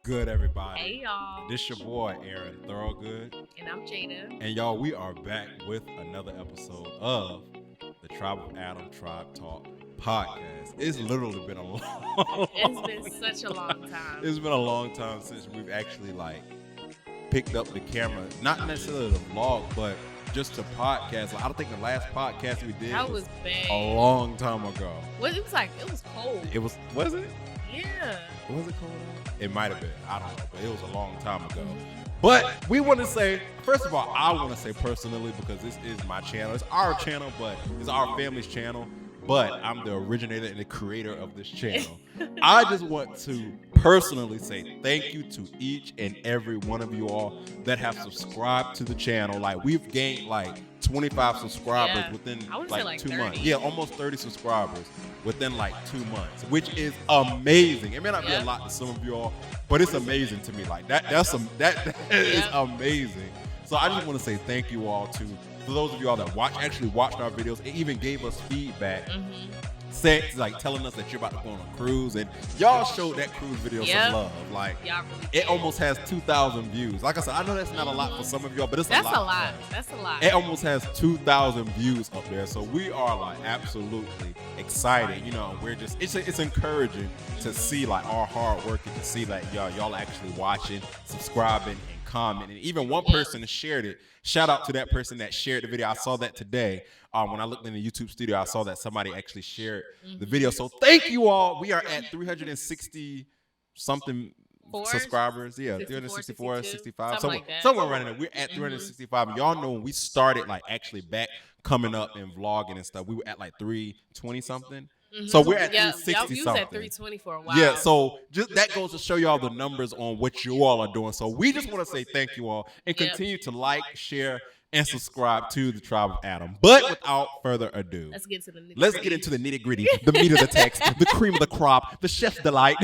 good, everybody? Hey, y'all. This your boy, Aaron Thorogood. And I'm Jada. And y'all, we are back with another episode of the Tribe of Adam Tribe Talk podcast. It's literally been a long It's been such a long time. It's been a long time since we've actually picked up the camera. Not necessarily the vlog, but just to podcast. I don't think the last podcast we did that was bad. a long time ago. Well, it was cold. Was it? Yeah. Was it cold? It might have been. I don't know, but it was a long time ago. But we want to say, first of all, I want to say personally, because this is my channel. It's our channel, but it's our family's channel. But I'm the originator and the creator of this channel. I just want to personally say thank you to each and every one of you all that have subscribed to the channel. We've gained 25 subscribers within 2 30. months. Yeah, almost 30 subscribers within 2 months, which is amazing. It may not be a lot to some of you all, but it's amazing to me. That is amazing. So I just want to say thank you all for those of you all that actually watched our videos and even gave us feedback, telling us that you're about to go on a cruise, and y'all showed that cruise video some love. Y'all really it almost has 2,000 views. Like I said, I know that's not a lot for some of y'all, but it's a lot. That's a lot. It almost has 2,000 views up there, so we are absolutely excited. We're just it's encouraging to see our hard work and to see y'all actually watching, subscribing, and commenting. And even one person shared it. Shout out to that person that shared the video. I saw that today. When I looked in the YouTube studio, I saw that somebody actually shared the video. So thank you all. We are at 360 something subscribers. Yeah, 364, 65. Somewhere around there. We're at 365. Y'all know when we started actually back coming up and vlogging and stuff, we were at 320 something. So we're at 360 something. You was at 320 for a while. Yeah, so just that goes to show y'all the numbers on what you all are doing. So we just want to say thank you all and continue to share, and subscribe to the Tribe of Adam. But without further ado, let's get into the nitty gritty, the meat of the text, the cream of the crop, the chef's delight.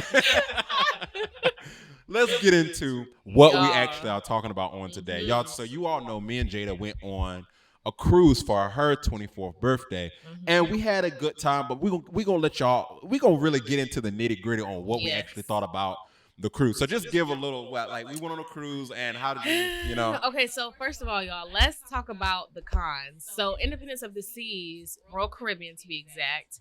Let's get into what we actually are talking about on today, y'all. So you all know me and Jada went on a cruise for her 24th birthday, and we had a good time. But we gonna let y'all. We gonna really get into the nitty gritty on what we actually thought about the cruise. So just give a little we went on a cruise, and how did you know? Okay, so first of all, y'all, let's talk about the cons. So Independence of the Seas, Royal Caribbean to be exact.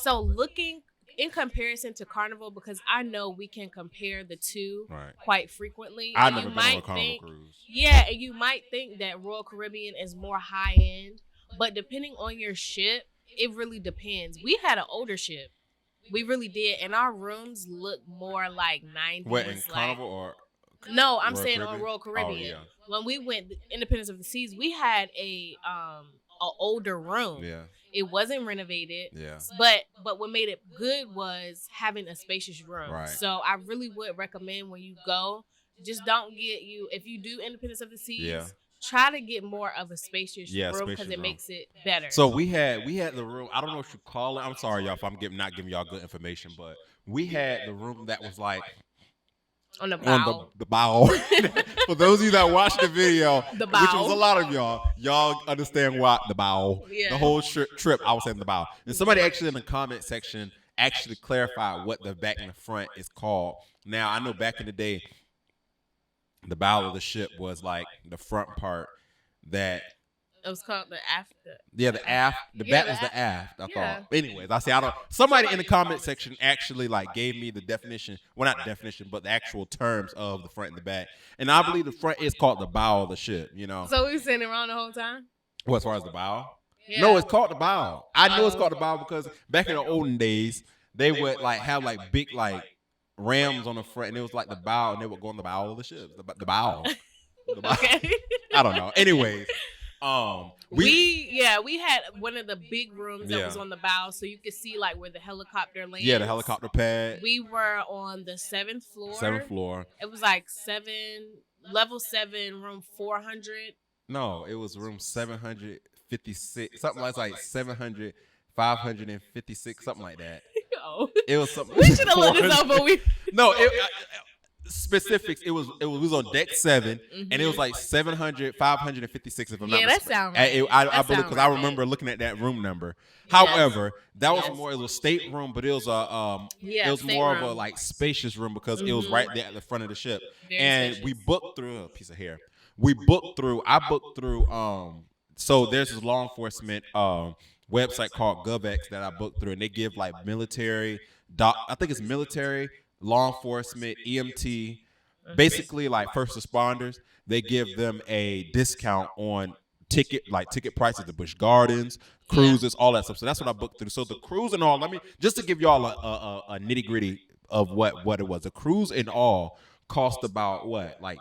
Looking in comparison to Carnival, because I know we can compare the two quite frequently. I've never been on a Carnival cruise. Yeah, and you might think that Royal Caribbean is more high end, but depending on your ship, it really depends. We had an older ship. We really did, and our rooms look more like 90s. What, in Carnival or? No, I'm Royal saying Caribbean? on Royal Caribbean. Oh, yeah. When we went Independence of the Seas, we had a older room. Yeah. It wasn't renovated. Yeah. But what made it good was having a spacious room. Right. So I really would recommend when you go, just don't if you do Independence of the Seas, try to get more of a spacious room, because it makes it better. So we had the room. I don't know what you call it. I'm sorry, y'all, if I'm not giving y'all good information, but we had the room that was on the bow. The bow. For those of you that watched the video, the bow. Which was a lot of y'all understand why the bow. Yeah. The whole trip, I was saying the bow. And somebody actually in the comment section actually clarified what the back and the front is called. Now, I know back in the day, the bow of the ship was the front part that. It was called the aft. Yeah, the aft. The back was the aft, I thought. Anyways, I don't. Somebody in the comment section actually gave me the definition. Well, not the definition, but the actual terms of the front and the back. And I believe the front is called the bow of the ship. So we were sitting around the whole time. Well, as far as the bow. Yeah. No, it's called the bow. I know it's called the bow because back in the olden days, they would have big rams on the front, and it was the bow, and they would go on the bow of the ship. The bow. The bow. Okay. I don't know. Anyways. We had one of the big rooms that was on the bow, so you could see where the helicopter lands. Yeah, the helicopter pad. We were on the 7th floor. 7th floor. It was level 7, room 400. No, it was room 756. Something like 700, 556, something like that. Oh. It was something. We should have looked this up, but we. No, specifics. It was on deck 7, and it was Mhm. like 700, 556, if I'm not Yeah, that mistaken. sound right. I That believe, sound because I right. remember looking at that room number. Yes. However, that was Yes. more. It was a stateroom, but it was it Yeah, was more of a stateroom. like spacious room because it was right Mhm. there at the front of the ship. Very And we spacious. booked through a piece of hair. We booked through. I booked through. So there's this law enforcement website called GovX that I booked through, and they give like military. I think it's military, law enforcement, EMT, Mhm. basically like first responders. They give them a discount on ticket prices to Busch Gardens, Yeah. cruises, all that stuff. So that's what I booked through. So the cruise and all. Let me just to give y'all a nitty gritty of what it was. The cruise in all cost about what, like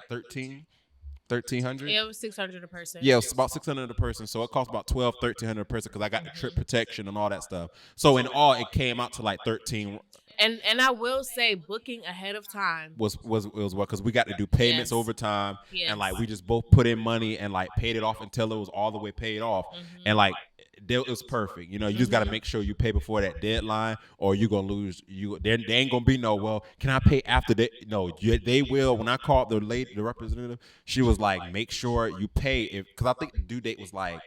1300. Yeah, it was 600 a person. Yeah, it's about 600 a person. So it cost about 1300 a person because I got the trip Mhm. protection and all that stuff. So in all, it came out to like 13. And I will say, booking ahead of time. Was what, because we got to do payments Yes. over time, Yes. and like we just both put in money and like paid it off until it was all the way paid off, and like it was perfect. You know, you just got to make sure you pay before that deadline, or you gonna lose. They ain't gonna be no, well, can I pay after that? No, they will. When I called the representative, she was like, make sure you pay, because I think the due date was like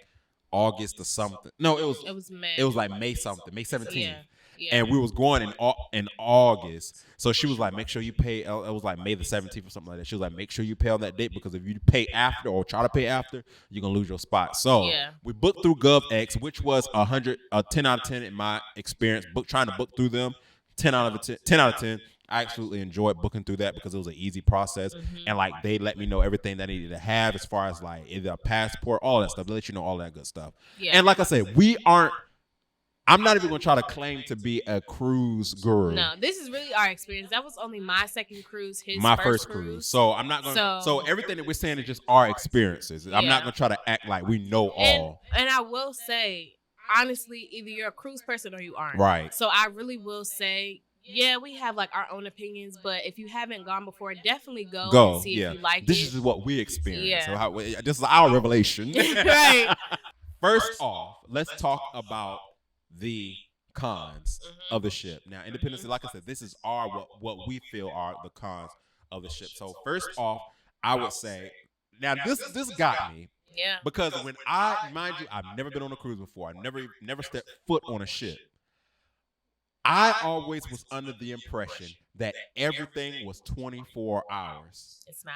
August or something. No, It was May. it was like May something, May 17th. Yeah. Yeah. And we was going in August. So she was like, make sure you pay. It was like May the 17th or something like that. She was like, make sure you pay on that date, because if you pay after or try to pay after, you're going to lose your spot. So Yeah. we booked through GovX, which was a 10 out of 10 in my experience. Trying to book through them, 10 out of 10. 10 out of 10. I absolutely enjoyed booking through that because it was an easy process. And like they let me know everything that I needed to have as far as like either a passport, all that stuff. They let you know all that good stuff. Yeah. And like I said, I'm not even gonna try to claim to be a cruise guru. No, this is really our experience. That was only my second cruise. His My first cruise. So I'm not gonna. So So- everything that we're saying is just our experiences. I'm Yeah. not gonna try to act like we know all. And I will say, honestly, either you're a cruise person or you aren't. Right. So I really will say, yeah, we have like our own opinions, but if you haven't gone before, definitely go and see Yeah. if you like This it. is what we experienced. Yeah. So this is our revelation. Right. First off, let's talk about the cons of the ship. Now, Independence, like I said, this is what we feel are the cons of the ship. So first off, I would say, now this got me, Yeah. because when mind you, I've never been on a cruise before. I never stepped foot on a ship. I always was under the impression that everything was 24 hours. It's not.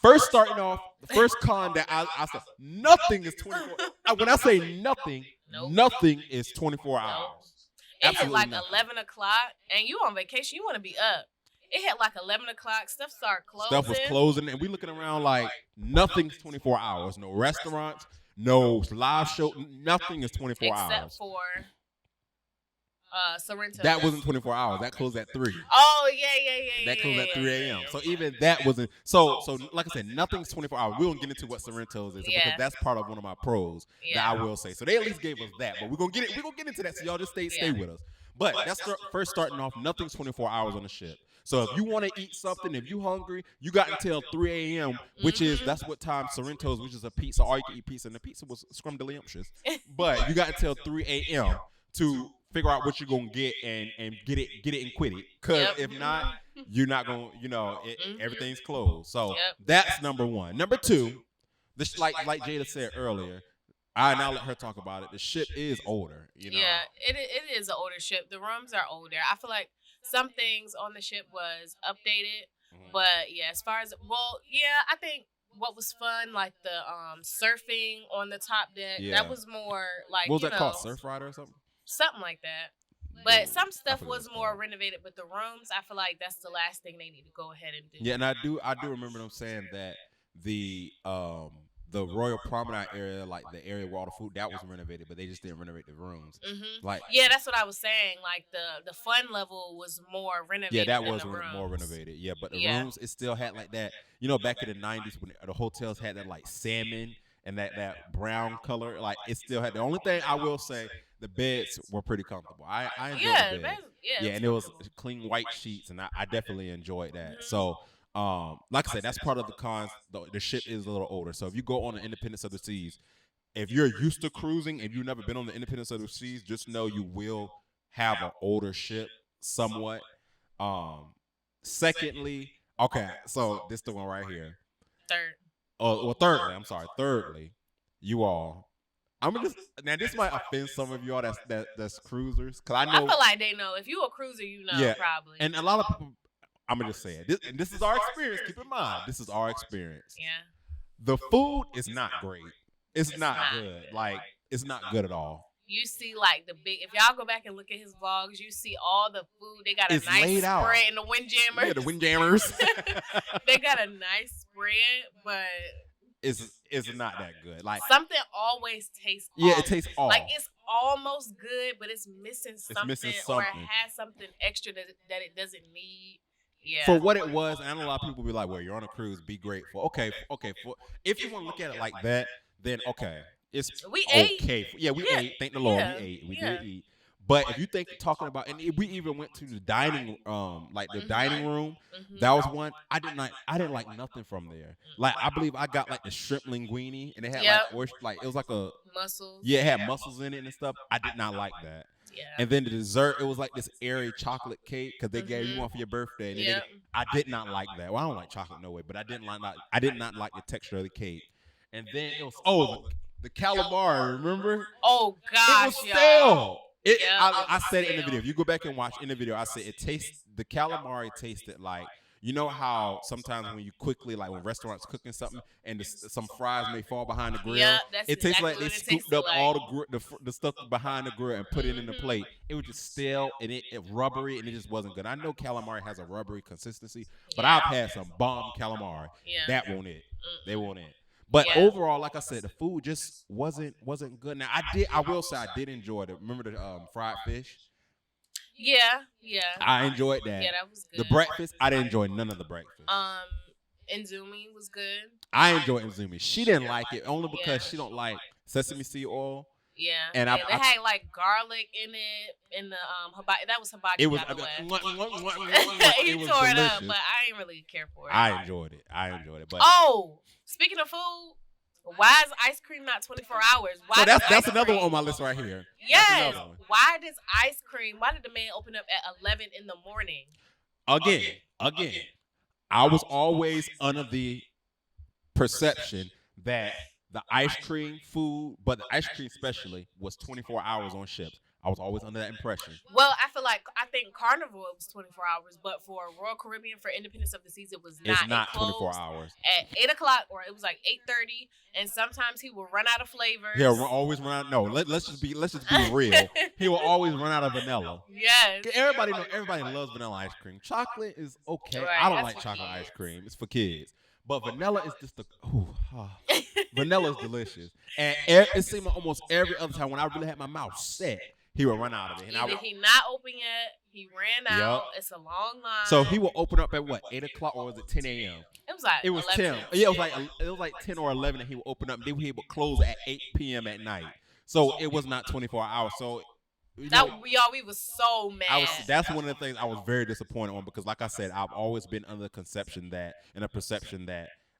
First, starting off, the first con that I said, nothing is 24. When I say nothing, Nope. nothing is 24 hours. It hit Absolutely like nothing. 11 o'clock, and you on vacation, you want to be up. It hit like 11 o'clock, stuff started closing. Stuff was closing, and we looking around like nothing's 24 hours. No restaurants, no live show, nothing is 24 Except hours. for Sorrento. That wasn't 24 hours. That closed at 3. Oh, yeah. That closed at 3 a.m. So even that wasn't. So like I said, nothing's 24 hours. We won't get into what Sorrento's is, Yeah. because that's part of one of my pros that I will say. So they at least gave us that, but we're gonna get into that. So y'all just stay with us. But that's first starting off. Nothing's 24 hours on the ship. So if you want to eat something, if you hungry, you got until 3 a.m., that's what time Sorrento's, which is a pizza, all you can eat pizza, and the pizza was scrumdiddlyumptious. But you got until 3 a.m. to figure out what you're gonna get and get it and quit it. Because if not, you're not gonna, everything's closed. So that's number one. Number two, like Jada said earlier, I'll let her talk about it. The ship is older. Yeah, it is an older ship. The rooms are older. I feel like some things on the ship was updated, but yeah, as far as I think what was fun, like the surfing on the top deck, that was more like, what was that called? Surf Rider or something? Something like that. But some stuff was more renovated, but the rooms, I feel like that's the last thing they need to go ahead and do. Yeah, and I do remember them saying that the Royal Promenade area, like the area where all the food, that was renovated, but they just didn't renovate the rooms. Like, yeah, that's what I was saying. Like the fun level was more renovated. Yeah, that than was the rooms. more renovated. Yeah, but the rooms, it still had like that. Back in the 90s when the hotels had that like salmon and that brown color, like it still had. The only thing I will say, the beds were pretty comfortable. I enjoyed the bed. And it was clean white sheets, and I definitely enjoyed that. So, like I said, that's part of the cons. The ship is a little older. So if you go on the Independence of the Seas, if you're used to cruising, if you've never been on the Independence of the Seas, just know you will have an older ship somewhat. Secondly, Okay, so this the one right here. Third. Oh, well, thirdly, I'm sorry. Thirdly, you all. I'm gonna just now. This might offend some of y'all that's cruisers, cause I I know. feel like they know. If you a cruiser, you know Yeah, probably. and a lot of people. I'm gonna just say it. And this is our experience. Keep in mind, this is our experience. Yeah. The food is not great. It's not not good. Like it's not good at all. You see, like the big. If y'all go back and look at his vlogs, you see all the food. They got a It's nice laid out. spread in the windjammers. Yeah, the windjammers. They got a nice spread, but it's not that good. Like something always tastes. yeah, off. it tastes off. Like it's almost good, but it's missing something, missing or it something. has something extra that it doesn't need. Yeah. For what it was, and I know a lot of people be like, "Well, you're on a cruise. Be grateful." Okay. If you want to look at it like that, then okay, it's We okay. ate. Yeah, we Yeah, ate. Thank the Lord, yeah, we ate. We yeah. did eat. But if you think talking about, and we even went to the dining, like the dining room. Mhm. That was one I didn't like nothing from there. Like I believe I got like the shrimp linguine, and it had Yep. like oyster, like it was like a Mussels. yeah, it had mussels in it and stuff. I did not like that. Yeah. And then the dessert, it was like this airy chocolate cake because they gave you one for your birthday. And then Yep. I did not like that. Well, I don't like chocolate no way, but I did not like the texture of the cake. And then it was the calamari. Remember? Oh It gosh, was y'all. stale. Yeah, I said it in the stale. video. If you go back and watch in the video, I said the calamari tasted like, you know how sometimes when you quickly, like when restaurants cooking something and some fries may fall behind the grill, Yeah, that's it tastes exactly like they what it scooped tasted up like. all the stuff behind the grill and put it in the plate. It was just stale and it rubbery and it just wasn't good. I know calamari has a rubbery consistency, but Yeah. I've had some bomb calamari. Yeah. That won't it. Mm. They won't it. But Yeah. overall, like I said, the food just wasn't good. Now I will say I did enjoy it. Remember the fried fish? Yeah. I enjoyed that. Yeah, that was good. The breakfast, I didn't enjoy none of the breakfast. Inzumi was good. I enjoyed Inzumi. She didn't like it only because Yeah. she don't like sesame seed oil. Yeah. And they I- had like garlic in it, and the hibachi. That was hibachi. It was by the way. it You was tore it delicious. up, but I ain't really care for it. I enjoyed it. But Oh, speaking of food, why is ice cream not 24 hours? Why so does that's ice another cream- one on my list right here. Yes. That's another one. Why does ice cream? Why did the man open up at 11 in the morning? Again, I was always under the perception that the ice cream food, but the ice cream especially, was 24 hours on ships. I was always under that impression. Well, I think Carnival was 24 hours, but for Royal Caribbean for Independence of the Seas, it was not. It's not It closed 24 hours. at 8:00, or it was like 8:30, and sometimes he would run out of flavors. He'll always run out. No, let's just be real. He will always run out of vanilla. Yes. Everybody loves vanilla ice cream. Chocolate is okay. Right, I don't that's like for chocolate kids. ice cream. It's for kids. But vanilla is just vanilla is delicious. And it seemed like almost every other time when I really had my mouth set, he would run out of it. And Either he not open yet, he ran out. Yup. It's a long line. so he will open up at what, 8 o'clock, or was it 10 a.m.? It was like It was 11. 10. Yeah, it was like 10 or 11 that he would open up. Then he would close at 8 p.m. at night. So it was not 24 hours. So We was so mad. That's one of the things I was very disappointed on, because, like I said, I've always been under the perception that,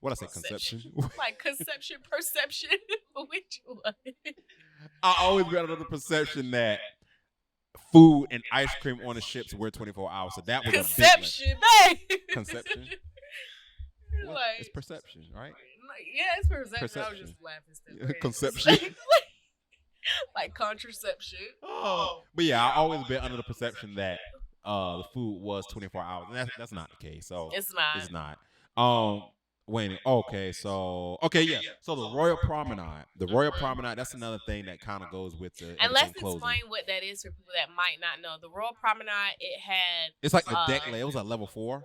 what I say, conception? Like conception, perception. Which one? I always been under the perception that food and ice cream on the ships were 24 hours. So that was Conception, a babe. big conception. Well, Like, it's perception, right? yeah, it's perception. I was just laughing still. Conception. Like contraception. Oh. But yeah, I always been under the perception that the food was 24 hours, and that's not the case. So It's not. it's not. Okay, so the Royal Promenade. The Royal Promenade, that's another thing that kind of goes with the And let's everything closing. explain what that is for people that might not know. The Royal Promenade, it had. It's like the deck layer. It was at level 4.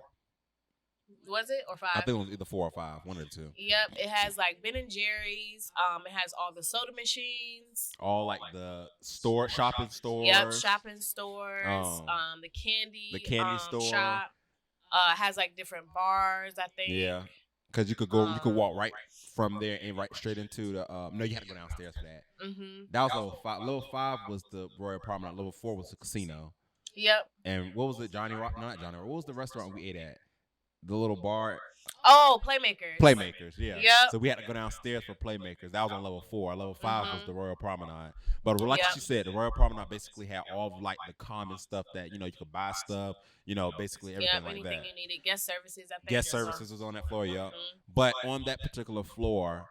Was it or 5? I think it was either 4 or 5, one of the two. Yep, it has like Ben and Jerry's. It has all the soda machines. All like the shopping stores. Yep, shopping stores. The candy store. shop. Has like different bars, I think. Yeah, because you could walk right from there and right straight into the. No, you had to go downstairs for that. Mm-hmm. That was level 5. Level 5 was the Royal Promenade. Level 4 was the casino. Yep. And what was it, Johnny Rock? No, not Johnny Rock. What was the restaurant we ate at? The little bar. Oh, Playmakers. Playmakers, yeah. Yep. So we had to go downstairs for Playmakers. That was on level 4. Level 5 was the Mhm. Royal Promenade. But like Yep. she said, the Royal Promenade basically had all of like the common stuff that you could buy stuff. Basically Yep. everything like Anything that. you needed. Guest services, I think. Guest services was on that floor, yeah. Mhm. But on that particular floor,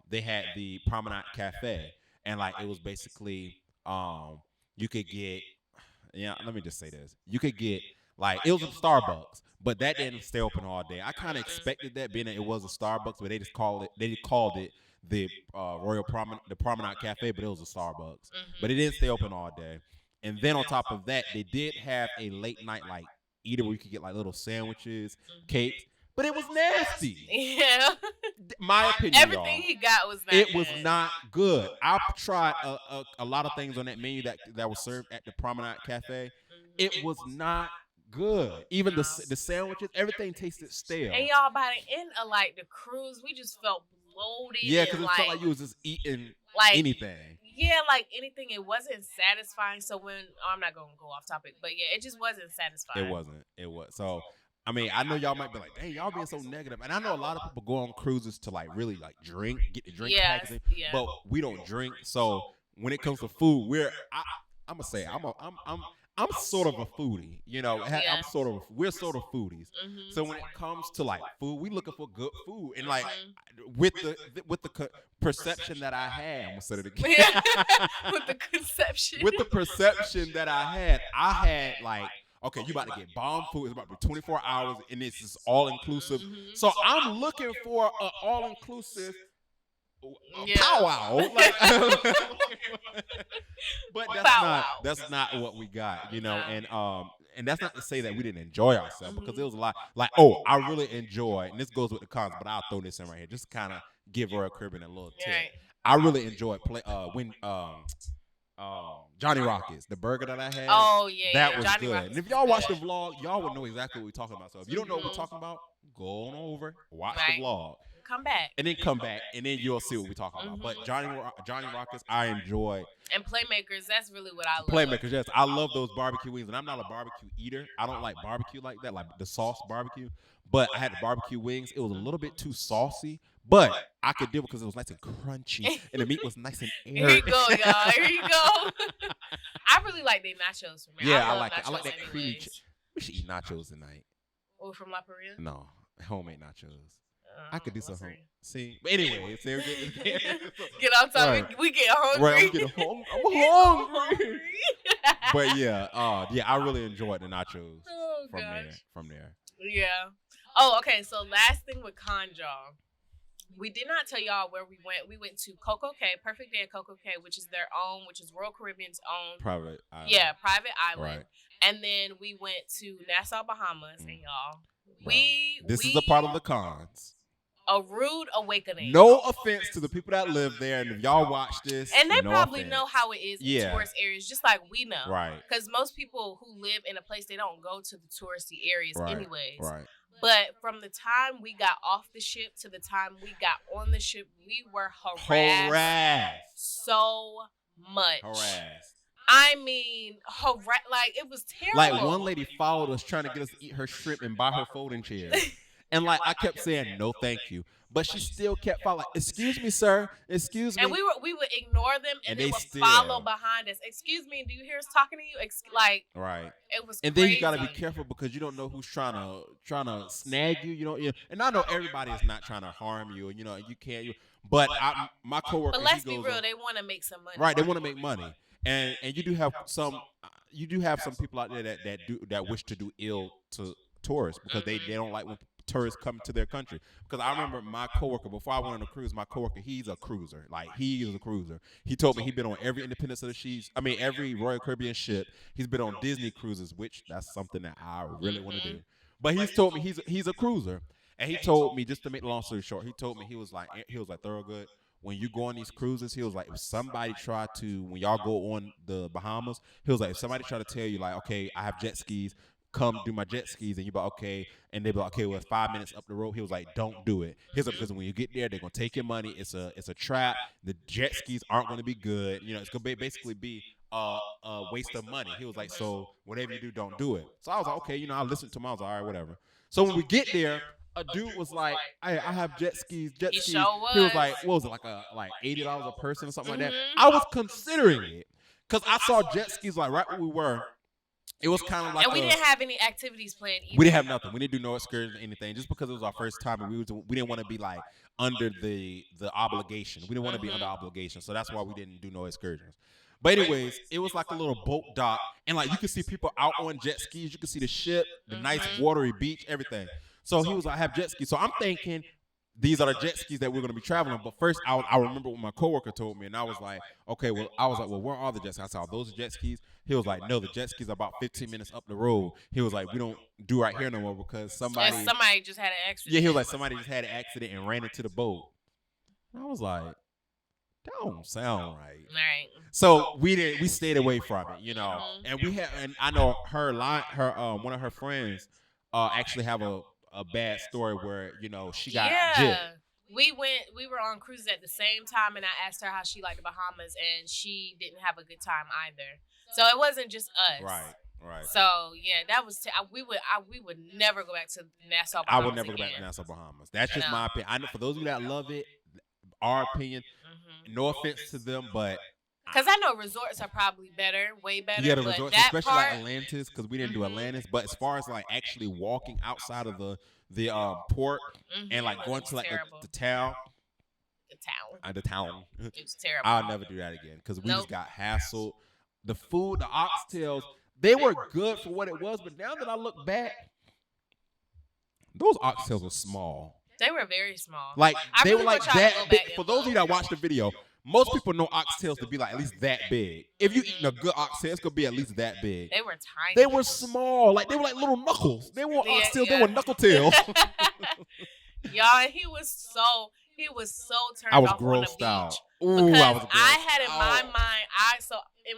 they had the Promenade Cafe, and like it was basically you could get let me just say this. You could get like it was a Starbucks, but that didn't stay open all day. I kind of expected that being that it was a Starbucks, but they called it the the Promenade Cafe, but it was a Starbucks. But it Mhm. didn't stay open all day. And then on top of that, they did have a late night like eater where you could get like little sandwiches, cakes, but it was nasty. Yeah. My opinion, Everything y'all. he got was not It was good. not good. I tried a lot of things on that menu that was served at the Promenade Cafe. It was not good. Even the sandwiches, everything tasted stale. And y'all, by the end of like the cruise, we just felt bloated. Yeah, because because it felt like you was just eating like anything. Yeah, like anything. It wasn't satisfying. So I'm not gonna go off topic, but yeah, it just wasn't satisfying. It wasn't. It was. So I mean, I know y'all might be like, "Dang, y'all being so negative." And I know a lot of people go on cruises to like really like drink, get the drink Yes, packaging, yeah. but we don't drink. So when it comes to food, I'm gonna say I'm sort of a foodie. Yeah. We're sort of foodies. Mhm. So when it comes to like food, we looking for good food, and like Mhm. with the perception that I had, I'm gonna say it again. With the conception. With the perception that I had like, okay, you about to get bomb food. It's about to be 24 hours, and it's just all inclusive. Mhm. So I'm looking for an all inclusive Yeah. powwow. Like, but Powwow. that's not what we got, Nah. and that's not to say that we didn't enjoy ourselves because Mhm. there was a lot. Like, oh, I really enjoyed, and this goes with the cons, but I'll throw this in right here, just kind of give Royal Caribbean a little tip. Right. I really enjoyed when Johnny Rockets, the burger that I had. Oh yeah. That yeah. was Johnny good. Rockets And if was y'all watch the good. vlog, y'all would know exactly what we're talking about. So if you don't know what we're Mhm. talking about, go on over, watch Right. the vlog, Come back. and then come back, and then you'll see what we're talking about. But Johnny Rockets, I enjoy. And Playmakers, that's really what I love. Playmakers, yes, I love those barbecue wings, and I'm not a barbecue eater. I don't like barbecue like that, like the sauce barbecue. But I had the barbecue wings. It was a little bit too saucy, but I could deal because it was nice and crunchy, and the meat was nice and Here you airy. go, y'all. Here you go. I really like their nachos from here. Yeah, I love like it. I like nachos that creamy. anyways. We should eat nachos tonight. Oh, from La Paria? No, homemade nachos. I could do some home. Paria. See, but anyway, so we're getting, Get on top. Right. We get hungry. right, I'm getting I'm hungry. But yeah, I really enjoyed the nachos Oh, from gosh. there. From there. Yeah. Oh, okay. So last thing with Conjaw. We did not tell y'all where we went. We went to CocoCay, Perfect Day at CocoCay, which is their own, which is Royal Caribbean's own. Private island. Yeah, private island. Right. And then we went to Nassau, Bahamas, and y'all. Wow. This is a part of the cons. A rude awakening. No offense to the people that live there, and if y'all watch this, And they no probably offense. know how it is in Yeah. tourist areas, just like we know. Right. Because most people who live in a place, they don't go to the touristy areas Right. anyways. Right. But from the time we got off the ship to the time we got on the ship, we were harassed so much. Harassed. I mean, like it was terrible. Like one lady followed us trying to get us to eat her shrimp and buy her folding chairs. And like I kept saying no thank you. But she still kept following. Excuse me, sir. Excuse me. And we would ignore them, and they would still follow behind us. Excuse me, do you hear us talking to you? Like right. it was. And crazy. then you gotta be careful because you don't know who's trying to snag you. You know. And I know everybody is not trying to harm you. You know. You can't. But my coworker. But let's he be goes real. on- They want to make some money. Right. They want to make money. And you do have some people out there that wish to do ill to tourists because they don't like when tourists come to their country. Because I remember my coworker before I went on a cruise. My coworker, he's a cruiser. Like he is a cruiser. He told me he'd been on every Independence of the Seas. I mean every Royal Caribbean ship. He's been on Disney cruises, which that's something that I really want to do. But he's told me he's a cruiser, and he told me, just to make the long story short, he told me he was like Thorogood. When you go on these cruises, he was like, if somebody tried to, when y'all go on the Bahamas, he was like, if somebody tried to tell you, like, okay, I have jet skis, come do my jet skis, and you be like, okay, and they be like, okay, well, it's 5 minutes up the road. He was like, don't do it. He's like, because when you get there, they're gonna take your money. It's a trap. The jet skis aren't gonna be good. You know, it's gonna basically be a waste of money. He was like, so whatever you do, don't do it. So I was like, okay, I listened to him. I was like, all right, whatever. So when we get there, a dude was like, I have jet skis. He sure was. He was like, what was it, like $80 a person or something like that? Mm-hmm. I was considering it because I saw jet skis like right where we were. It was kind of like, and we didn't have any activities planned either. We didn't have nothing. We didn't do no excursions or anything, just because it was our first time, and we didn't want to be like under the obligation. We didn't want to be under obligation, so that's why we didn't do no excursions. But anyways, it was like a little boat dock, and like you could see people out on jet skis. You could see the ship, the nice watery beach, everything. So he was like, I have jet skis. So I'm thinking, these are the jet skis that we're going to be traveling. But first, I remember what my coworker told me, and I was like, okay, well, where are the jet skis? I said, those are jet skis. He was like, no, the jet skis are about 15 minutes up the road. He was like, we don't do right here no more because somebody just had an accident. Yeah, he was like, somebody just had an accident and ran into the boat. And I was like, that don't sound right. Right. So we stayed away from it, you know. And I know one of her friends actually have a bad story where, you know, she got gypped. We were on cruises at the same time, and I asked her how she liked the Bahamas, and she didn't have a good time either. So it wasn't just us. Right. So yeah, that was we would never go back to Nassau, Bahamas. I would never go back to Nassau, Bahamas. That's just my opinion. I know for those of you that love it, our opinion. No offense to them, but because I know resorts are probably better, way better. Yeah, the resorts, especially like Atlantis, because we didn't do Atlantis. But as far as like actually walking outside of the port and like going to like the town. The town. It's terrible. I'll never do that again because we just got hassled. The food, the oxtails, they were good for what it was, but now that I look back, those oxtails were small. They were very small. Like they were like that big. For those of you that watch the video, most people know oxtails to be like at least that big. If you eating a good oxtail, it's gonna be at least that big. They were tiny. They were small. Like they were like little knuckles. They weren't oxtails. They were knuckle tails. Y'all, he was so turned off on the beach. Out. Ooh, I was grossed I had in my mind,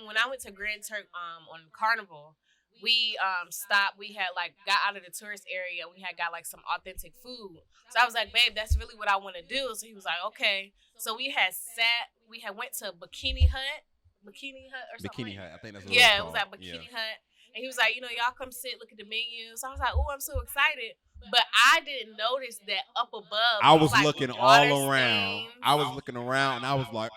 when I went to Grand Turk on Carnival, we stopped. We had got out of the tourist area. We had got some authentic food. So I was like, babe, that's really what I want to do. So he was like, okay. So we had went to Bikini Hut or something. Bikini Hut, I think that's what it was at Bikini Hut. And he was like, y'all come sit, look at the menu. So I was like, oh, I'm so excited. But I didn't notice that up above. I was looking all around. I was looking around, and I was like,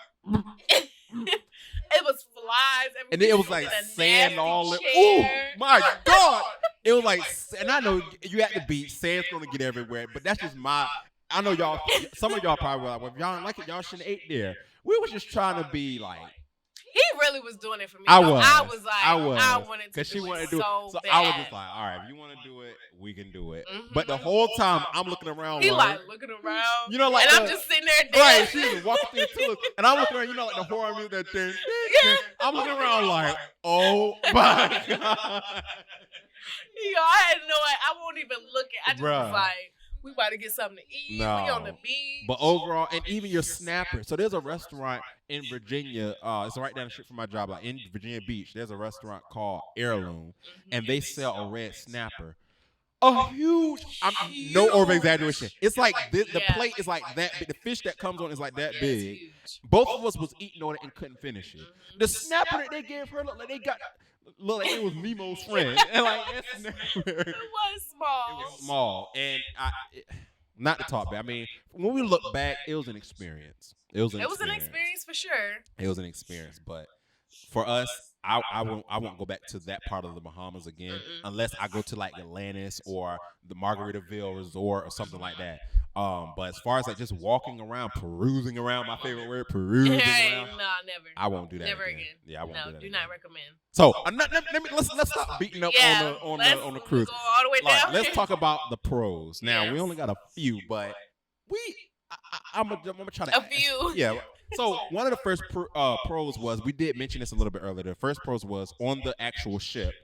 it was flies. And then it was like sand all in. Oh my God! It was like, and I know you at the beach, sand's gonna get everywhere. But that's just I know y'all. Some of y'all probably were like, well, if y'all don't like it, y'all shouldn't have ate there. We was just trying to be like. He really was doing it for me. I was like, I wanted to because she wanted to do it so bad. I was just like, all right, if you want to do it, we can do it. But the whole time I'm looking around. He looking around. You know, like and I'm just sitting there dancing. Right, she was walking through the and I'm looking around, you know, like the horror music that thing. Yeah. I'm looking around like, oh my God. I had no idea. I won't even look at I just was like, we about to get something to eat. We on the beach. But overall, and even your snapper. So there's a restaurant in Virginia. It's right down the street from my job. Like in Virginia Beach, there's a restaurant called Heirloom, and they sell a red snapper. A huge. No over exaggeration. It's like the plate is like that. The fish that comes on is like that big. Both of us was eating on it and couldn't finish it. The snapper that they gave her looked like it was Nemo's friend. And like it was small. It was small. And not to talk bad. I mean, when we look back, it was an experience. It was an experience for sure. It was an experience. But for us, I won't go back to that part of the Bahamas again unless I go to like Atlantis or the Margaritaville Resort or something like that. But as far as like just walking around, perusing around, my favorite word, perusing around. No, never. I won't do that. Never again. Yeah, I won't do that. Do not recommend. So let's stop beating up on the cruise. Go all the way down. Let's talk about the pros. Now we only got a few, but I'm gonna try to a few. Yeah. So one of the first pros was, we did mention this a little bit earlier. The first pros was on the actual ship,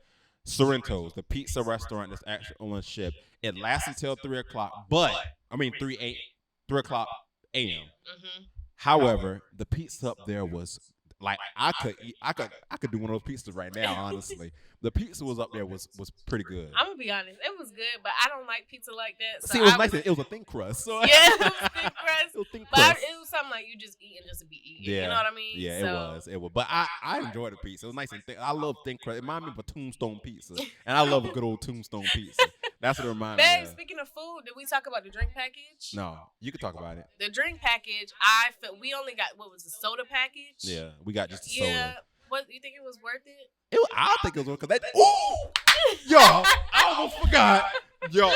Sorrento's, the pizza restaurant that's actually on the ship. It lasts until 3 o'clock, 3 o'clock a.m. However, the pizza up there was like I could do one of those pizzas right now. Honestly, the pizza was up there was pretty good. I'm gonna be honest, it was good, but I don't like pizza like that. So see, it was nice. It was a thin crust. So. Yeah, it was thin crust. It was thin crust. But it was something like you just eating just to be eating. Yeah. You know what I mean? Yeah, it was. But I enjoyed the pizza. It was nice and thick. I love thin crust. It reminded me of a Tombstone pizza, and I love a good old Tombstone pizza. That's what it reminded me Babe, of. speaking of food, did we talk about the drink package? No, you could talk about it. The drink package, we only got, what was the soda package? Yeah, we got just the Yeah. soda. What, you think it was worth it? I think it was because that. Ooh, yo, I almost forgot. Yo,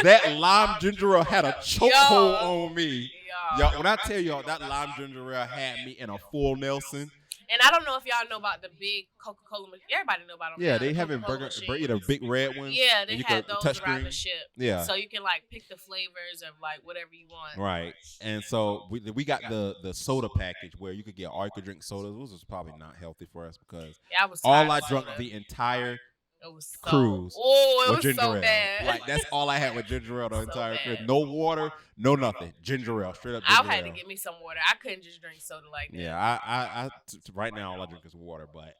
that lime ginger ale had a chokehold on me. Yo, when I tell y'all that lime ginger ale had me in a full Nelson. And I don't know if y'all know about the big Coca-Cola machine. Everybody know about them. Yeah, they having the big red ones. Yeah, they had those around the ship. Yeah. So you can like pick the flavors of like whatever you want. Right. And so we got the soda package where you could get all you could drink sodas. This was probably not healthy for us because all I drank the entire cruise. It was ginger so ale. bad. Like that's all I had with ginger ale the entire cruise. No water, no nothing. Ginger ale, straight up ginger ale. I had to get me some water. I couldn't just drink soda like that. Yeah, I right now all I drink is water, but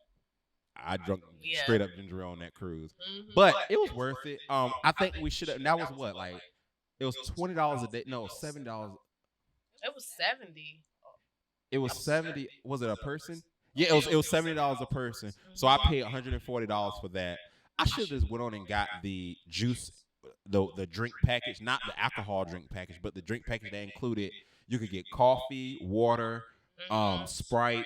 I drank straight up ginger ale on that cruise. Mm-hmm. But it was worth it. I think we should have. That was what, like it was $20 a day. No, $7. It was 70. It was 70. Was it a person? Yeah, it was $70 a person. So I paid $140 for that. I should have just went on and got the juice, the drink package, not the alcohol drink package, but the drink package that included you could get coffee, water, Sprite,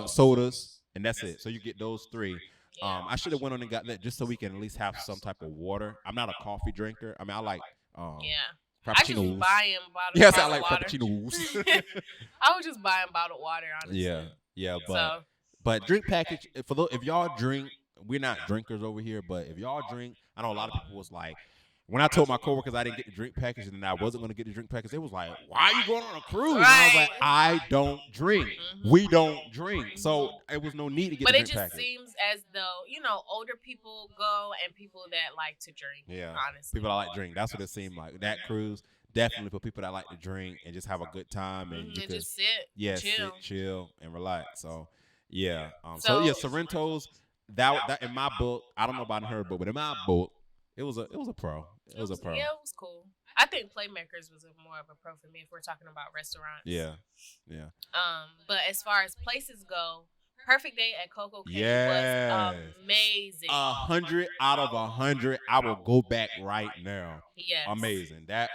sodas, and that's it. So you get those three. I should have went on and got that just so we can at least have some type of water. I'm not a coffee drinker. I mean, I like I just buy him bottled Yes, I like water. frappuccinos. I was just buying bottled water, honestly. Yeah, but drink package if y'all drink. We're not drinkers over here, but if y'all drink, I know a lot of people was like, when I told my coworkers I didn't get the drink package and I wasn't going to get the drink package, they was like, why are you going on a cruise? Right. And I was like, I don't drink. Mm-hmm. We don't drink. So it was no need to get the drink package. But it just seems as though, older people go and people that like to drink. Yeah. Honestly. People that like to drink. That's what it seemed like. That cruise, definitely for people that like to drink and just have a good time. And you could just sit, chill, and relax. So, yeah. Sorrento's. That in my book, I don't know about her, but in my book, it was a pro. It was a pro. Yeah, it was cool. I think Playmakers was more of a pro for me if we're talking about restaurants. Yeah. But as far as places go, Perfect Day at CocoCay was amazing. 100 out of 100. I will go back right now. Yes. Amazing. I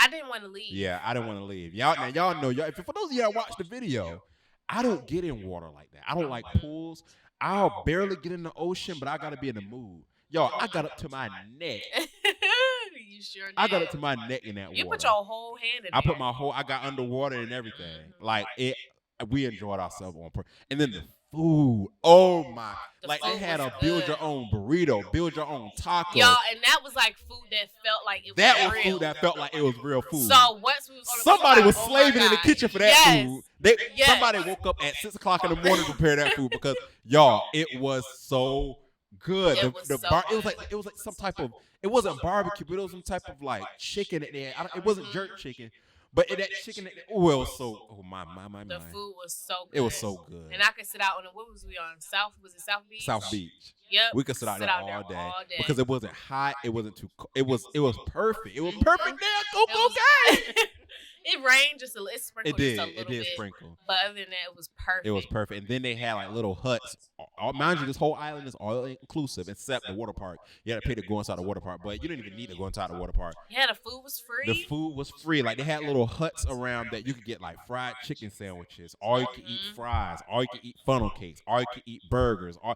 didn't want to leave. Yeah, I didn't want to leave. Y'all know. For those of y'all that watch the video, I don't get in water like that. I don't like pools. I'll barely get in the ocean, but I got to be in the mood. Yo, I got up to my neck. You sure did. I got up to my neck in that water. You put your whole hand in there. I got underwater and everything. Like, we enjoyed ourselves on purpose. And then the food. Oh, my. Like, they had a build your own burrito, build your own taco. Y'all, and that was like food that felt like it was real. That was food that felt like it was real food. So once we was on somebody was slaving in the kitchen for that food. Somebody woke up at 6 o'clock in the morning to prepare that food because, y'all, it was so good. It was like some type of, it wasn't barbecue, but it was some type of like chicken in there. It wasn't jerk chicken. But that chicken, it was so. Oh my. The food was so good. It was so good. And I could sit out on what was we on? Was it South Beach? South Beach. Yep. We could sit out there all day because it wasn't hot. It wasn't too. It was perfect. It was perfect there. CocoCay. It rained just a little. It sprinkled just a little bit. It did sprinkle. But other than that, it was perfect. It was perfect. And then they had like little huts. Mind you, this whole island is all inclusive except the water park. You had to pay to go inside the water park, but you didn't even need to go inside the water park. Yeah, the food was free. The food was free. Like they had little huts around that you could get like fried chicken sandwiches, or you could eat fries, or you could eat funnel cakes, or you could eat burgers, or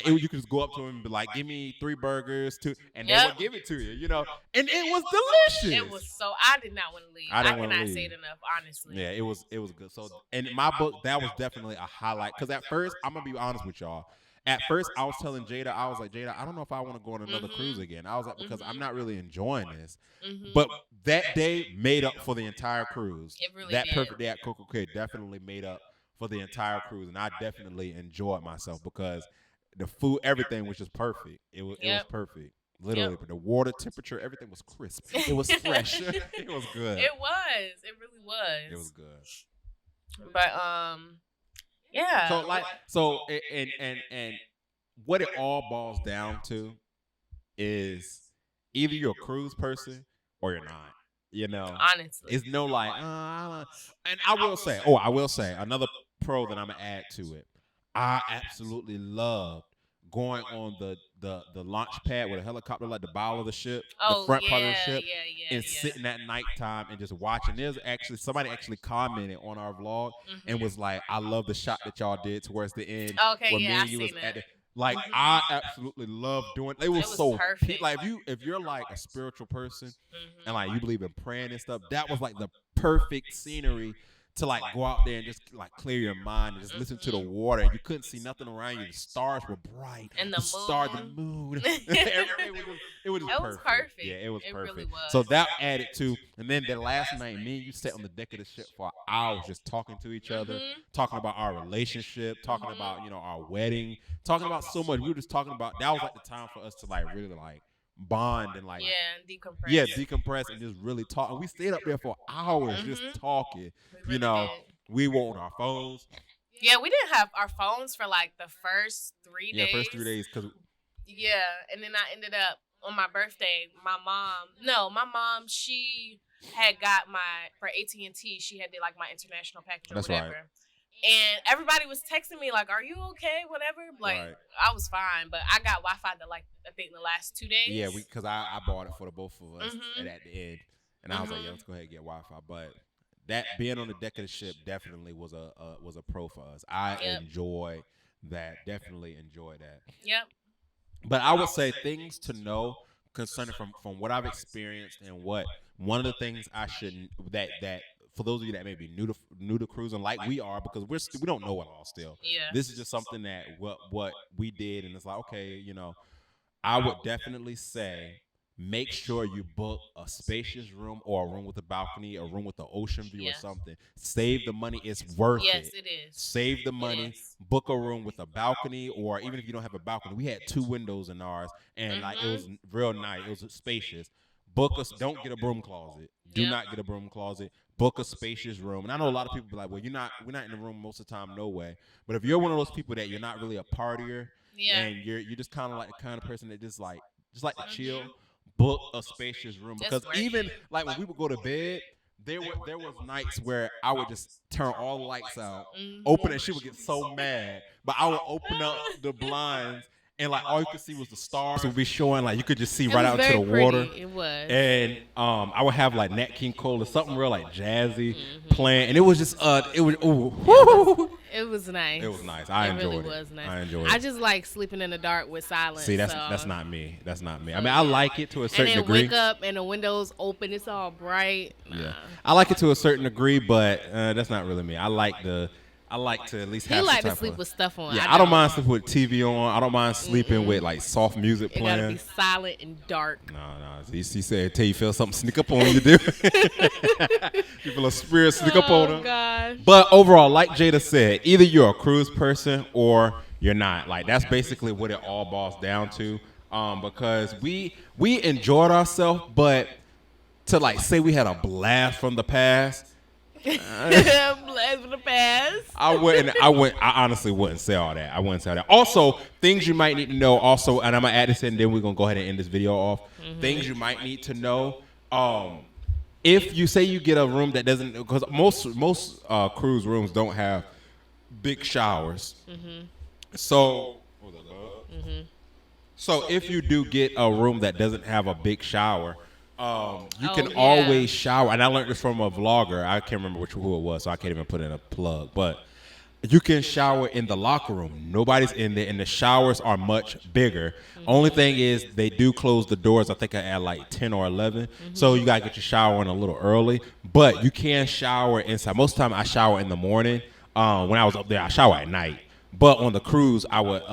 you could just go up to them and be like, give me 3 burgers, 2, and they would give it to you, and it was delicious. It was so, I did not want to leave. I cannot say it enough, honestly. Yeah, it was good. So, in my book, that was definitely a highlight. Because at first, I'm going to be honest with y'all. At first, I was telling Jada, Jada, I don't know if I want to go on another cruise again. I was like, because I'm not really enjoying this. But that day made up for the entire cruise. It really that did. Perfect Day at CocoCay definitely made up for the entire cruise. And I definitely enjoyed myself because the food, everything was just perfect. It was perfect. Literally, but the water temperature, everything was crisp. It was fresh. It was good. It was. It really was. It was good. But yeah. So and what it all boils down to is either you're a cruise person or you're not. Honestly, it's no like. And I will say another pro that I'm gonna add to it. I absolutely loved going on the launch pad with a helicopter, like the bow of the ship, the Oh front part of the yeah, ship, yeah, yeah, and yeah. sitting at nighttime and just watching. There's actually somebody actually commented on our vlog and was like, "I love the shot that y'all did towards the end Okay, where me yeah, I and you was seen at it. the." Like I absolutely love doing. It was It was so perfect. like if you're like a spiritual person and like you Mhm. believe in praying and stuff, that was like the perfect scenery to like go out there and just like clear your mind and just listen to the Mhm. water. And you couldn't see nothing around you. The stars were bright. And The the star, the moon. moon. Everything was just, it was just It was perfect. perfect. Yeah, it was It really perfect. So was. that added to, and then the last night, me and you sat on the deck of the ship for hours just talking to each other, Mhm. talking about our relationship, talking about, Mhm. our wedding, talking about so much. We were just talking about, that was like the time for us to like really like bond and like, Yeah, and decompress. yeah, decompress and just really talk. And we stayed up there for hours just Mhm. talking. We You really know, did. we were on our phones. Yeah, we didn't have our phones for like the first 3 days. Yeah, first 3 days because Yeah, and then I ended up on my birthday. My mom, she had got my for AT&T. She had did like my international package or that's whatever. right. And everybody was texting me like, "Are you okay?" Whatever. Like Right. I was fine, but I got Wi-Fi like I think the last 2 days. Yeah, because I bought it for the both of us Mhm. at the end, and I was like, yeah, let's Mhm. go ahead and get Wi-Fi. But that being on the deck of the ship definitely was a pro for us. I Yep. enjoy that. Definitely enjoy that. Yep. But I would say things to know concerning from what I've experienced and what one of the things I should that for those of you that may be new to cruising like we are because we don't know it all still. Yeah. This is just something that what we did and it's like okay, I would definitely say make sure you book a spacious room or a room with a balcony, a room with an ocean view or Yeah. something. Save the money. It's worth Yes, it. it is. Save the It money. is. Book a room with a balcony, or even if you don't have a balcony, we had 2 windows in ours, and like it was Mhm. real nice. It was spacious. Book us. Don't get a broom closet. Do Yep. not get a broom closet. Book a spacious room. And I know a lot of people be like, well, we're not in the room most of the time, no way. But if you're one of those people that you're not really a partier, Yeah. and you're just kind of like the kind of person that just like to chill, Mhm. book a spacious room It's because worth even it. like when we would go to bed, there was nights where I would just turn all the lights out, open and she would get so mad, but I would open up the blinds and like all you could see was the stars would be showing, like you could just see It right was out into very the water. pretty. It was. And I would have like Nat King Cole or something real like jazzy Mhm. playing, and it was just it was ooh. It was nice. It was nice. I enjoyed really it. was nice. I enjoyed I it. just like sleeping in the dark with silence. See, that's so. not me. That's not me. I So, mean, I yeah. like it to a And certain then degree. wake up and the windows open. It's all bright. Nah. Yeah, I like it to a certain degree, but that's not really me. I like to at least He have like some to type sleep of. with stuff on. Yeah, I don't mind sleeping with TV on. I don't mind sleeping with like soft music It gotta be playing. silent and dark. No. He said, "Till you feel something sneak up on you, do." You feel a spirit sneak up on Oh them. gosh. But overall, like Jada said, either you're a cruise person or you're not. Like that's basically what it all boils down to. Because we enjoyed ourselves, but to like say we had a blast from the past, Blast from the past. I honestly wouldn't say all that. I wouldn't say all that. Also, things you might need to know. Also, and I'm gonna add this in, then we're gonna go ahead and end this video off. Things you might need to know. If you say you get a room that doesn't, because most cruise rooms don't have big showers. So, so if you do get a room that doesn't have a big shower, you can always shower. And I learned this from a vlogger. I can't remember who it was, so I can't even put in a plug. But you can shower in the locker room. Nobody's in there, and the showers are much bigger. Only thing is they do close the doors, I think at like 10 or 11. So you got to get your shower in a little early. But you can shower inside. Most of the time I shower in the morning. When I was up there, I shower at night. But on the cruise, I would,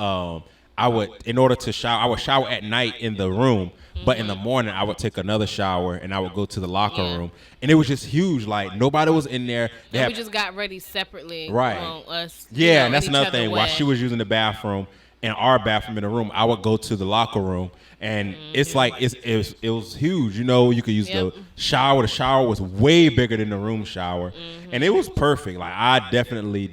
in order to shower, I would shower at night in the room. But in the morning, I would take another shower and I would go to the locker room. And it was just huge. Like, nobody was in there. We just got ready separately. Right. Us. Yeah, and that's another thing. While she was using the bathroom and our bathroom in the room, I would go to the locker room. And it's like, it was huge. You could use the shower. The shower was way bigger than the room shower. And it was perfect. Like, I definitely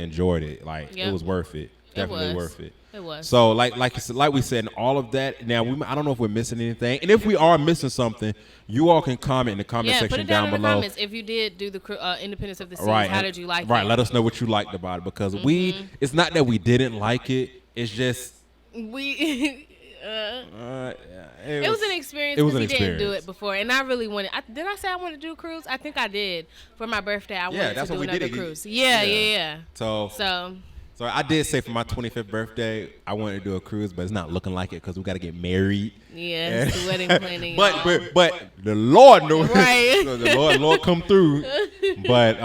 enjoyed it. Like, it was worth it. Definitely worth it. It was. So like we said, all of that. Now I don't know if we're missing anything, and if we are missing something, you all can comment in the comment section put it down in below. the comments. If you did do the Independence of the Seas, Right? how did you like it? Right. Let us know what you liked about it because it's not that we didn't like it. It's just We. It It was an experience It was because an he didn't do experience. it before, and I really wanted. Did I say I wanted to do a cruise? I think I did for my birthday. I wanted that's to do what we another did. cruise. Yeah. Yeah. So So I did say for my 25th birthday, I wanted to do a cruise, but it's not looking like it because we got to get married. yeah, it's the wedding planning. But the Lord knows, Right. the Lord come through. But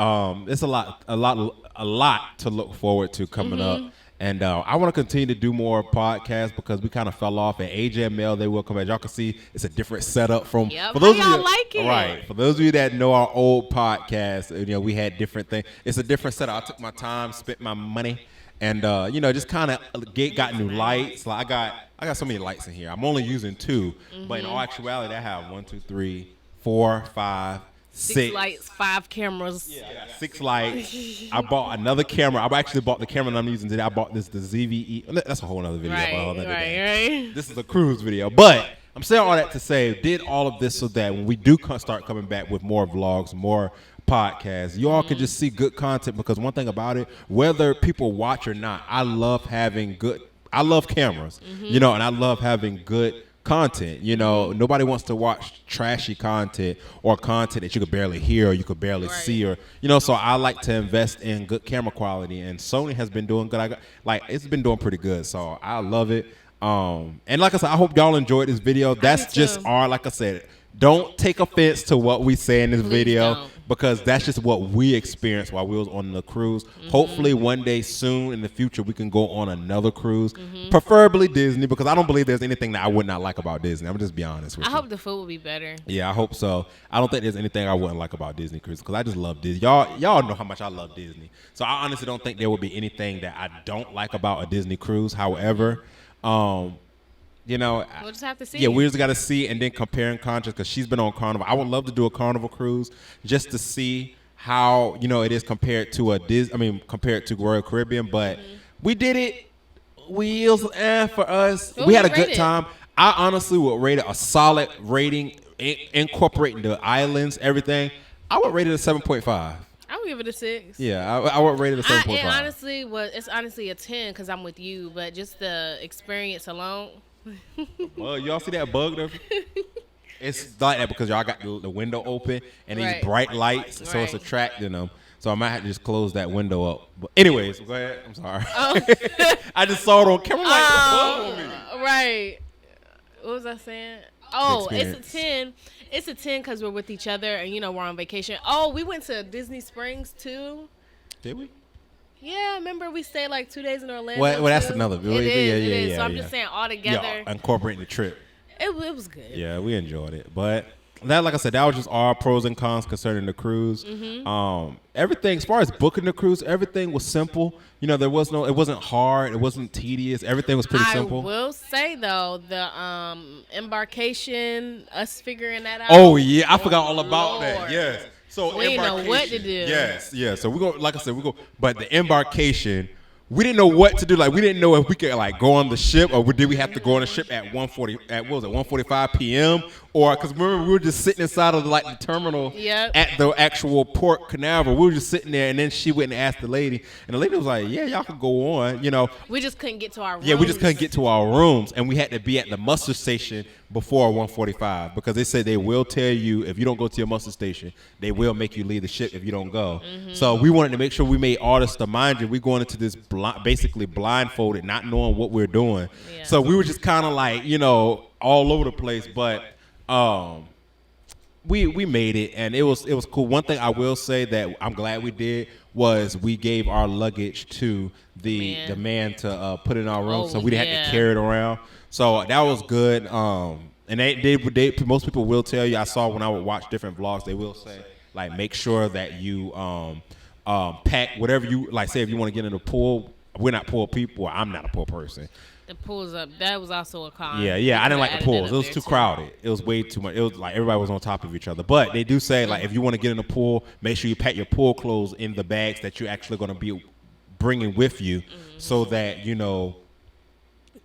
it's a lot to look forward to coming up. And I want to continue to do more podcasts because we kind of fell off. And AJ and Mel, they will come back. Y'all can see it's a different setup from. Yep. For those How of you y'all like it? Right. For those of you that know our old podcast, we had different things. It's a different setup. I took my time, spent my money, and just kind of got new lights. Like I got so many lights in here. I'm only using 2, but in all actuality, I have 1, 2, 3, 4, 5. 6 lights, 5 cameras. Yeah, I got 6 lights. I bought another camera. I actually bought the camera that I'm using today. I bought the ZVE. That's a whole other video. Right. This is a cruise video. But I'm saying all that to say, did all of this so that when we do start coming back with more vlogs, more podcasts, you all can just see good content. Because one thing about it, whether people watch or not, I love cameras, and I love having good content. Nobody wants to watch trashy content or content that you could barely hear or you could barely see, or so I like to invest in good camera quality, and Sony has been doing good. It's been doing pretty good, so I love it. And like I said, I hope y'all enjoyed this video. That's just like I said, don't take offense to what we say in this video. Don't. Because that's just what we experienced while we was on the cruise. Hopefully one day soon in the future we can go on another cruise, preferably Disney, because I don't believe there's anything that I would not like about Disney. I'm just be honest with you. I hope the food will be better. Yeah, I hope so. I don't think there's anything I wouldn't like about Disney cruise because I just love Disney. Y'all know how much I love Disney. So I honestly don't think there will be anything that I don't like about a Disney cruise. However, We'll just have to see. Yeah, we just got to see and then compare and contrast because she's been on Carnival. I would love to do a Carnival cruise just to see how it is compared to compared to Royal Caribbean. But we did it. For us. What We had a would you good rate it? time. I honestly would rate it a solid rating, incorporating the islands, everything. I would rate it a 7.5. I would give it a 6. Yeah, I would rate it a 7.5. It's honestly a 10 because I'm with you, but just the experience alone. Well, y'all see that bug there? It's like that because y'all got the window open and these Right. bright lights, so it's Right. attracting them. So I might have to just close that window up. But anyways, go ahead. I'm sorry. I just saw it on camera like a bug on me. Right. What was I saying? Oh, Experience. it's a 10. It's a 10 because we're with each other and we're on vacation. Oh, we went to Disney Springs too. Did we? Yeah, remember we stayed like 2 days in Orlando. Well, that's too? another. It is. Yeah. So I'm just saying all together, Yeah, incorporating the trip. it was good. Yeah, we enjoyed it. But that, like I said, that was just our pros and cons concerning the cruise. Everything, as far as booking the cruise, everything was simple. It wasn't hard. It wasn't tedious. Everything was pretty simple. I will say though, the embarkation, us figuring that out. Oh yeah, I forgot all about that. Lord. Yes. So We didn't know what to embarkation. do. Yes, yeah. So we go, like I said, but the embarkation, we didn't know what to do. Like we didn't know if we could go on the ship or did we have to go on the ship at 1:45 p.m. or because remember we were just sitting inside of the terminal Yep. at the actual Port Canaveral. We were just sitting there, and then she went and asked the lady, and the lady was like, "Yeah, y'all can go on." We just couldn't get to our rooms. Yeah, we just couldn't get to our rooms, and we had to be at the muster station before 1:45 because they said they will tell you if you don't go to your muster station, they will make you leave the ship if you don't go. So we wanted to make sure we made all this stuff. Mind you, we going into this basically blindfolded, not knowing what we're doing. Yeah. So we were just kind of all over the place, but we made it, and it was cool. One thing I will say that I'm glad we did was we gave our luggage to the man to put in our room, so we didn't have to carry it around. So that was good. And they most people will tell you. I saw when I would watch different vlogs, they will say make sure that you pack whatever you say. If you want to get in the pool, we're not poor people. Well, I'm not a poor person. The pools up. That was also a con. Yeah, I didn't like the pools. It was too crowded. It was way too much. It was everybody was on top of each other. But they do say if you want to get in the pool, make sure you pack your pool clothes in the bags that you're actually going to be bringing with you, so that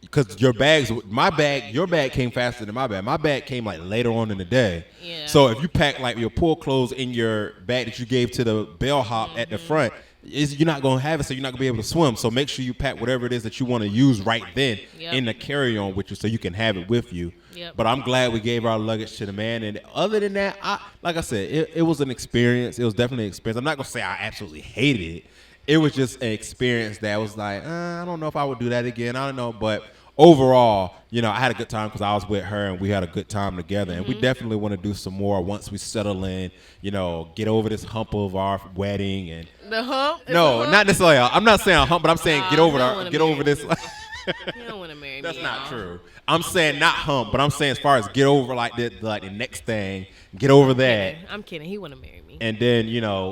because your bag came faster than my bag. My bag came later on in the day. Yeah. So if you pack your pool clothes in your bag that you gave to the bellhop at the front, you're not gonna have it, so you're not gonna be able to swim. So make sure you pack whatever it is that you want to use right then in the carry-on with you, so you can have it with you. But I'm glad we gave our luggage to the man. And other than that, like I said, it was an experience. It was definitely an experience. I'm not gonna say I absolutely hated it. It was just an experience that was like, I don't know if I would do that again. I don't know, but overall, I had a good time because I was with her and we had a good time together. And we definitely want to do some more once we settle in, get over this hump of our wedding. And the hump? No, not necessarily. I'm not saying a hump, but I'm saying get over this. You don't want to marry me. That's not true. I'm saying not hump, but I'm saying as far as get over like the next thing, get over that. I'm kidding. He want to marry me. And then,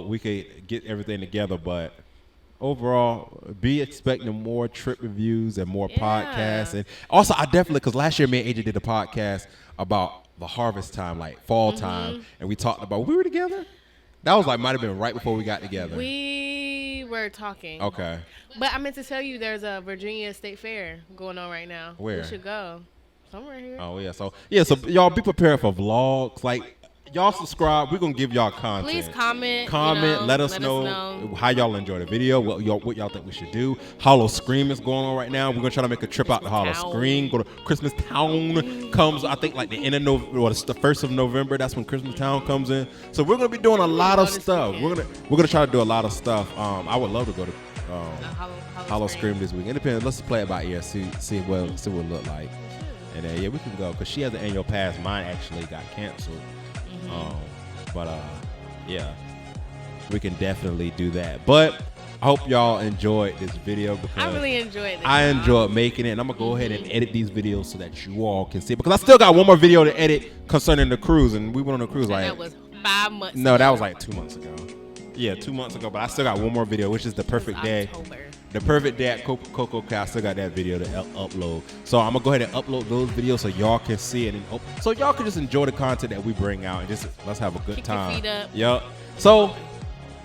we could get everything together. But overall, be expecting more trip reviews and more podcasts. And also, I definitely, because last year me and AJ did a podcast about the harvest time, like fall time. And we talked about, we were together? That was might have been right before we got together. We were talking. Okay. But I meant to tell you there's a Virginia State Fair going on right now. Where? We should go. Somewhere here. Oh, yeah. So y'all be prepared for vlogs. Like, y'all subscribe. We're going to give y'all content. Please comment. Let us know how y'all enjoy the video, what y'all think we should do. Hollow Scream is going on right now. We're going to try to make a trip out to Hollow Scream. Go to Christmas Town comes, I think, like the end of November, or the 1st of November. That's when Christmas Town comes in. So we're going to be doing a lot of stuff. We're gonna try to do a lot of stuff. I would love to go to Hollow Scream this week. It depends. Let's play it by ear. See what it look like. And then we can go because she has an annual pass. Mine actually got canceled. We can definitely do that. But I hope y'all enjoyed this video because I really enjoyed it. I enjoyed making it, and I'm gonna go ahead and edit these videos so that you all can see it, because I still got one more video to edit concerning the cruise, and we went on a cruise that was 5 months ago. No, that was like 2 months ago. Yeah, 2 months ago, but I still got one more video, which is the perfect day. The perfect day at CocoCay. I still got that video to upload. So I'm gonna go ahead and upload those videos so y'all can see it, and so y'all can just enjoy the content that we bring out, and just let's have a good time. Keep your feet up. Yep. So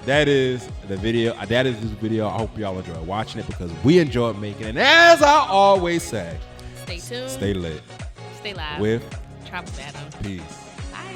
that is the video. That is this video. I hope y'all enjoy watching it because we enjoyed making it. And as I always say, stay tuned. Stay lit. Stay live. With Travis Adam. Peace. Bye.